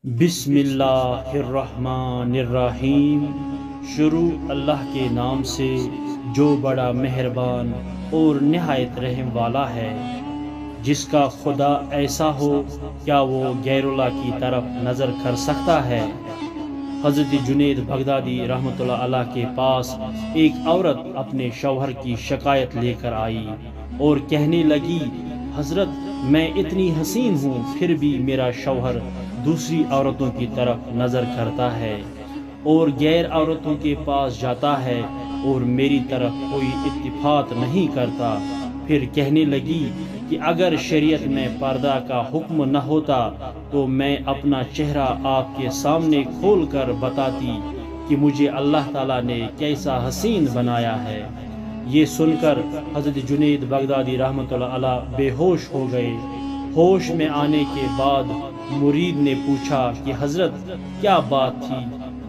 بسم اللہ الرحمن الرحیم۔ شروع اللہ کے نام سے جو بڑا مہربان اور نہایت رحم والا ہے۔ جس کا خدا ایسا ہو کیا وہ غیر اللہ کی طرف نظر کر سکتا ہے؟ حضرت جنید بغدادی رحمۃ اللہ علیہ کے پاس ایک عورت اپنے شوہر کی شکایت لے کر آئی اور کہنے لگی، حضرت میں اتنی حسین ہوں پھر بھی میرا شوہر دوسری عورتوں کی طرف نظر کرتا ہے اور غیر عورتوں کے پاس جاتا ہے اور میری طرف کوئی التفات نہیں کرتا۔ پھر کہنے لگی کہ اگر شریعت میں پردہ کا حکم نہ ہوتا تو میں اپنا چہرہ آپ کے سامنے کھول کر بتاتی کہ مجھے اللہ تعالیٰ نے کیسا حسین بنایا ہے۔ یہ سن کر حضرت جنید بغدادی رحمۃ اللہ علیہ بے ہوش ہو گئے۔ ہوش میں آنے کے بعد مرید نے پوچھا کہ حضرت کیا بات تھی،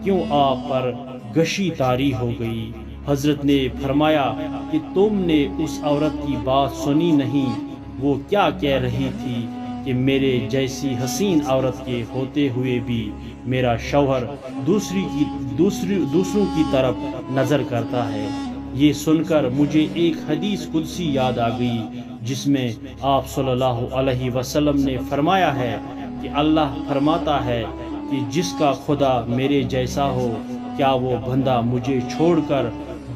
کیوں آپ پر غشی طاری ہو گئی؟ حضرت نے فرمایا کہ تم نے اس عورت کی بات سنی نہیں، وہ کیا کہہ رہی تھی کہ میرے جیسی حسین عورت کے ہوتے ہوئے بھی میرا شوہر دوسروں کی طرف نظر کرتا ہے۔ یہ سن کر مجھے ایک حدیث قدسی یاد آ گئی جس میں آپ صلی اللہ علیہ وسلم نے فرمایا ہے کہ اللہ فرماتا ہے کہ جس کا خدا میرے جیسا ہو کیا وہ بندہ مجھے چھوڑ کر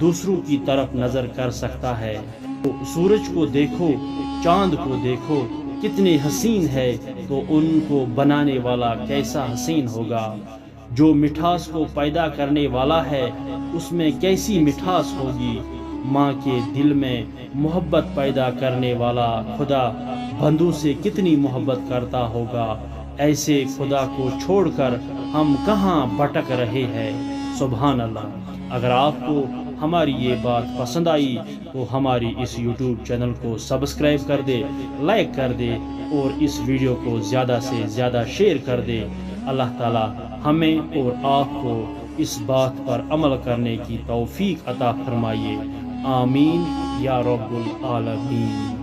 دوسروں کی طرف نظر کر سکتا ہے؟ تو سورج کو دیکھو، چاند کو دیکھو کتنے حسین ہے، تو ان کو بنانے والا کیسا حسین ہوگا۔ جو مٹھاس کو پیدا کرنے والا ہے اس میں کیسی مٹھاس ہوگی۔ ماں کے دل میں محبت پیدا کرنے والا خدا بندوں سے کتنی محبت کرتا ہوگا۔ ایسے خدا کو چھوڑ کر ہم کہاں بھٹک رہے ہیں۔ سبحان اللہ۔ اگر آپ کو ہماری یہ بات پسند آئی تو ہماری اس یوٹیوب چینل کو سبسکرائب کر دے، لائک کر دے اور اس ویڈیو کو زیادہ سے زیادہ شیئر کر دے۔ اللہ تعالی ہمیں اور آپ کو اس بات پر عمل کرنے کی توفیق عطا فرمائیے۔ آمین یا رب العالمین۔